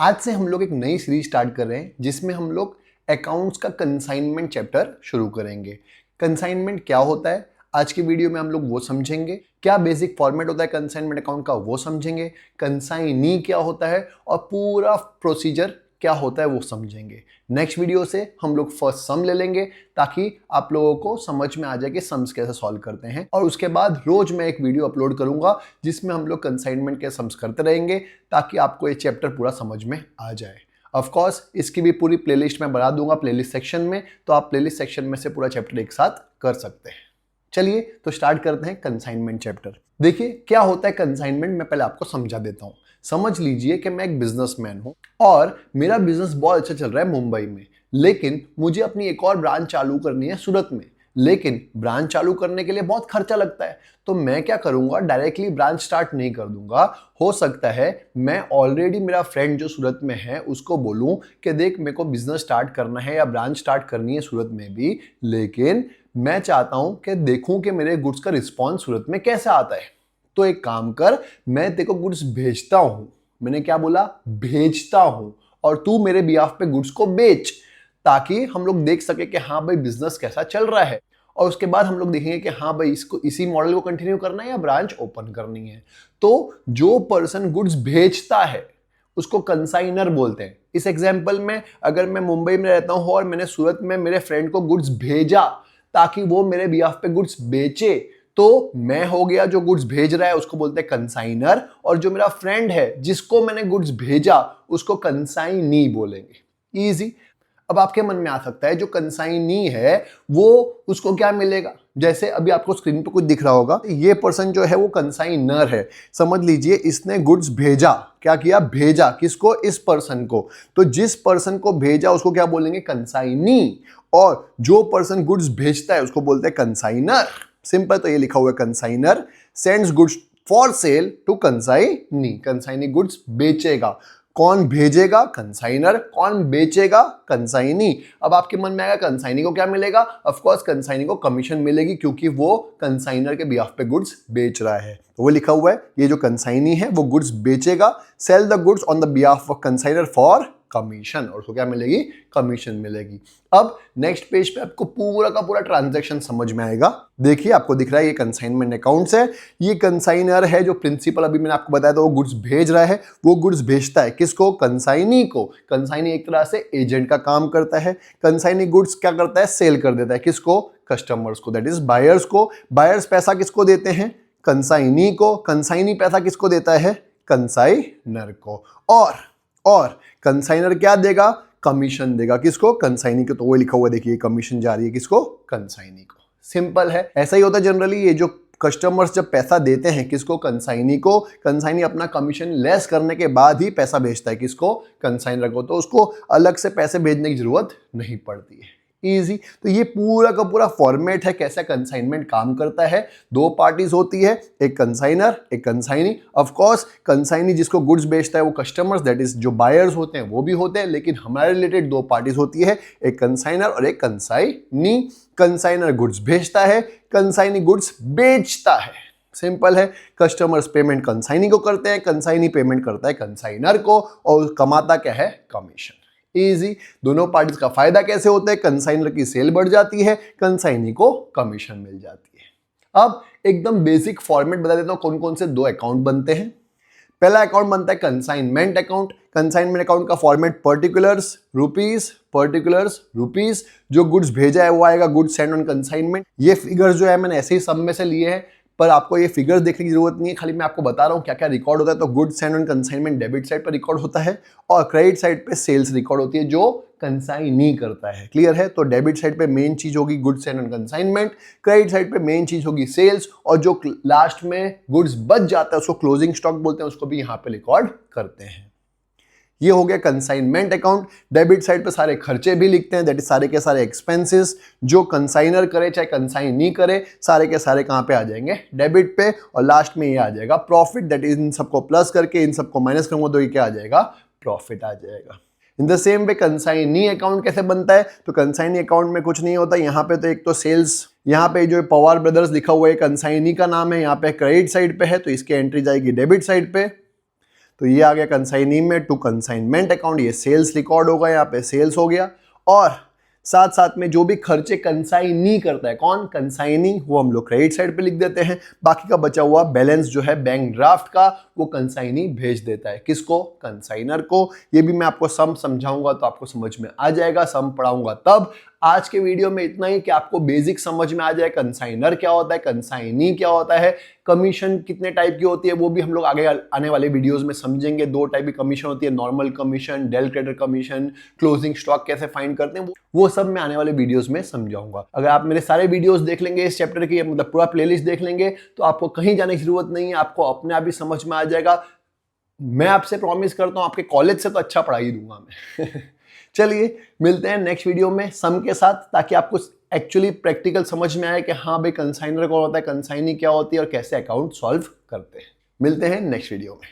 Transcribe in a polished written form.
आज से हम लोग एक नई सीरीज स्टार्ट कर रहे हैं जिसमें हम लोग अकाउंट्स का कंसाइनमेंट चैप्टर शुरू करेंगे। कंसाइनमेंट क्या होता है आज की वीडियो में हम लोग वो समझेंगे। क्या बेसिक फॉर्मेट होता है कंसाइनमेंट अकाउंट का वो समझेंगे। कंसाइनी क्या होता है और पूरा प्रोसीजर क्या होता है वो समझेंगे। नेक्स्ट वीडियो से हम लोग फर्स्ट सम ले लेंगे ताकि आप लोगों को समझ में आ जाए कि सम्स कैसे सॉल्व करते हैं, और उसके बाद रोज मैं एक वीडियो अपलोड करूंगा जिसमें हम लोग कंसाइनमेंट के सम्स करते रहेंगे ताकि आपको ये चैप्टर पूरा समझ में आ जाए। ऑफ कोर्स इसकी भी पूरी प्लेलिस्ट मैं बना दूंगा प्लेलिस्ट सेक्शन में, तो आप प्लेलिस्ट सेक्शन में से पूरा चैप्टर एक साथ कर सकते हैं। चलिए तो स्टार्ट करते हैं कंसाइनमेंट चैप्टर। देखिए क्या होता है कंसाइनमेंट, मैं पहले आपको समझा देता हूं। समझ लीजिए कि मैं एक बिजनेसमैन हूं और मेरा बिजनेस बहुत अच्छा चल रहा है मुंबई में, लेकिन मुझे अपनी एक और ब्रांच चालू करनी है सूरत में। लेकिन ब्रांच चालू करने के लिए बहुत खर्चा लगता है, तो मैं क्या करूंगा, डायरेक्टली ब्रांच स्टार्ट नहीं कर दूंगा। हो सकता है मैं ऑलरेडी मेरा फ्रेंड जो सूरत में है उसको बोलूं कि देख मेरे को बिजनेस स्टार्ट करना है या ब्रांच स्टार्ट करनी है सूरत में भी, लेकिन मैं चाहता हूं कि देखूं कि मेरे गुड्स का रिस्पॉन्स सूरत में कैसा आता है। तो एक काम कर, मैं तेरे को गुड्स भेजता हूं। मैंने क्या बोला, भेजता हूं, और तू मेरे बिहाफ पे गुड्स को बेच, ताकि हम लोग देख सके कि हाँ भाई बिजनेस कैसा चल रहा है। और उसके बाद हम लोग देखेंगे कि हाँ भाई इसको इसी मॉडल को कंटिन्यू करना है या ब्रांच ओपन करनी है। तो जो पर्सन गुड्स भेजता है उसको कंसाइनर बोलते हैं। इस एग्जांपल में अगर मैं मुंबई में रहता हूं और मैंने सूरत में मेरे फ्रेंड को गुड्स भेजा ताकि वो मेरे बिहाफ पे गुड्स बेचे, तो मैं हो गया जो गुड्स भेज रहा है उसको बोलते हैं कंसाइनर, और जो मेरा फ्रेंड है जिसको मैंने गुड्स भेजा उसको कंसाइनी बोलेंगे। इजी। अब आपके मन में आ सकता है जो कंसाइनी है वो उसको क्या मिलेगा। जैसे अभी आपको स्क्रीन पे कुछ दिख रहा होगा, ये पर्सन जो है वो कंसाइनर है। समझ लीजिए इसने गुड्स भेजा, क्या किया, भेजा किसको, इस पर्सन को। तो जिस पर्सन को भेजा उसको क्या बोलेंगे, कंसाइनी, और जो पर्सन गुड्स भेजता है उसको बोलते हैं कंसाइनर। सिंपल। तो ये लिखा हुआ है consignor sends goods for sale to consignee. Consignee goods बेचेगा। कौन भेजेगा, कंसाइनर। कौन बेचेगा, कंसाइनी। अब आपके मन में आएगा कंसाइनी को क्या मिलेगा। ऑफ कोर्स कंसाइनी को कमीशन मिलेगी क्योंकि वो कंसाइनर के बिहाफ पे गुड्स बेच रहा है। तो वो लिखा हुआ है ये जो कंसाइनी है वो गुड्स बेचेगा, sale the goods on the behalf of consignor for commission, और उसको क्या मिलेगी, कमीशन मिलेगी। अब नेक्स्ट पेज पे आपको पूरा का पूरा ट्रांजैक्शन समझ में आएगा। देखिए आपको दिख रहा है ये कंसाइनमेंट अकाउंट्स है। ये कंसाइनर है जो प्रिंसिपल अभी मैंने आपको बताया था, वो गुड्स भेज रहा है। वो गुड्स भेजता है किसको, कंसाइनी को। कंसाइनी एक तरह से एजेंट का काम करता है। कंसाइनी गुड्स क्या करता है, सेल कर देता है किसको, कस्टमर्स को, दैट इज बायर्स को। बायर्स पैसा किसको देते हैं, कंसाइनी को। कंसाइनी पैसा किसको देता है, कंसाइनर को। और कंसाइनर क्या देगा, कमीशन देगा किसको, कंसाइनी को। तो वो लिखा हुआ देखिए कमीशन जा रही है किसको, कंसाइनी को। सिंपल है। ऐसा ही होता है जनरली, ये जो कस्टमर्स जब पैसा देते हैं किसको, कंसाइनी को, कंसाइनी अपना कमीशन लेस करने के बाद ही पैसा भेजता है किसको, कंसाइनर को। तो उसको अलग से पैसे भेजने की जरूरत नहीं पड़ती है। इजी। तो ये पूरा का पूरा फॉर्मेट है कैसा कंसाइनमेंट काम करता है। दो पार्टीज होती है, एक कंसाइनर एक कंसाइनी। ऑफ कोर्स कंसाइनी जिसको गुड्स बेचता है वो कस्टमर्स, दैट इज जो बायर्स होते हैं वो भी होते हैं, लेकिन हमारे रिलेटेड दो पार्टीज होती है, एक कंसाइनर और एक कंसाइनी। कंसाइनर गुड्स भेजता है, कंसाइनी गुड्स बेचता है। सिंपल है। कस्टमर्स पेमेंट कंसाइनी को करते हैं, कंसाइनी पेमेंट करता है कंसाइनर को, और कमाता क्या है, कमीशन। इजी। दोनों पार्टीज का फायदा कैसे होता है, कंसाइनर की सेल बढ़ जाती है, कंसाइनी को कमीशन मिल जाती है। अब एकदम बेसिक फॉर्मेट बता देता हूं कौन कौन से दो अकाउंट बनते हैं। पहला अकाउंट बनता है कंसाइनमेंट अकाउंट। कंसाइनमेंट अकाउंट का फॉर्मेट पर्टिकुलर्स रुपीस। जो गुड्स भेजा है वो आएगा गुड्स सेंड ऑन कंसाइनमेंट। ये फिगर्स जो है मैंने ऐसे ही सब में से लिए हैं, पर आपको ये फिगर्स देखने की जरूरत नहीं है, खाली मैं आपको बता रहा हूँ क्या क्या रिकॉर्ड होता है। तो goods send on consignment debit side पर रिकॉर्ड होता है, और क्रेडिट साइड पे सेल्स रिकॉर्ड होती है जो कंसाइनी करता है। क्लियर है। तो डेबिट साइड पे मेन चीज होगी goods send on consignment, credit side पे मेन चीज होगी सेल्स, और जो लास्ट में गुड्स बच जाता है उसको क्लोजिंग स्टॉक बोलते हैं, उसको भी यहाँ पे रिकॉर्ड करते हैं। ये हो गया कंसाइनमेंट अकाउंट। डेबिट साइड पे सारे खर्चे भी लिखते हैं, दैट इज सारे के सारे एक्सपेंसेस जो कंसाइनर करे चाहे कंसाइनी करे, सारे के सारे कहां पे आ जाएंगे, डेबिट पे। और लास्ट में ये आ जाएगा प्रॉफिट, दैट इज इन सबको प्लस करके इन सबको माइनस करूंगा तो ये क्या आ जाएगा, प्रॉफिट आ जाएगा। In the same way consignee account कैसे बनता है, तो कंसाइनी अकाउंट में कुछ नहीं होता। यहाँ पे तो एक तो सेल्स, यहाँ पे जो पवार ब्रदर्स लिखा हुआ है कंसाइनी का नाम है, यहाँ पे क्रेडिट साइड पे है तो इसकी एंट्री जाएगी डेबिट साइड पे। तो ये आ गया कंसाइनी में टू कंसाइनमेंट अकाउंट, ये सेल्स रिकॉर्ड होगा, यहाँ पे सेल्स हो गया। और साथ साथ में जो भी खर्चे कंसाइनी करता है, कौन, कंसाइनी, वो हम लोग क्रेडिट साइड पे लिख देते हैं। बाकी का बचा हुआ बैलेंस जो है बैंक ड्राफ्ट का, वो कंसाइनी भेज देता है किसको, कंसाइनर को। ये भी मैं आपको सम समझाऊंगा तो आपको समझ में आ जाएगा, सम पढ़ाऊंगा तब। आज के वीडियो में इतना ही कि आपको बेसिक समझ में आ जाए कंसाइनर क्या होता है, कंसाइनी क्या होता है, कमीशन कितने टाइप की होती है वो भी हम लोग आगे आने वाले वीडियोस में समझेंगे। 2 टाइप की कमीशन होती है, normal commission, del credit commission, closing stock कैसे फाइंड करते हैं, वो सब मैं आने वाले वीडियोस में समझाऊंगा। अगर आप मेरे सारे वीडियोस देख लेंगे इस चैप्टर की, मतलब पूरा प्लेलिस्ट देख लेंगे, तो आपको कहीं जाने की जरूरत नहीं है, आपको अपने आप ही समझ में आ जाएगा। मैं आपसे प्रॉमिस करता हूं आपके कॉलेज से तो अच्छा पढ़ाई दूंगा मैं। चलिए मिलते हैं नेक्स्ट वीडियो में सम के साथ, ताकि आपको एक्चुअली प्रैक्टिकल समझ में आए कि हाँ भाई कंसाइनर कौन होता है, कंसाइनी क्या होती है और कैसे अकाउंट सॉल्व करते हैं। मिलते हैं नेक्स्ट वीडियो में।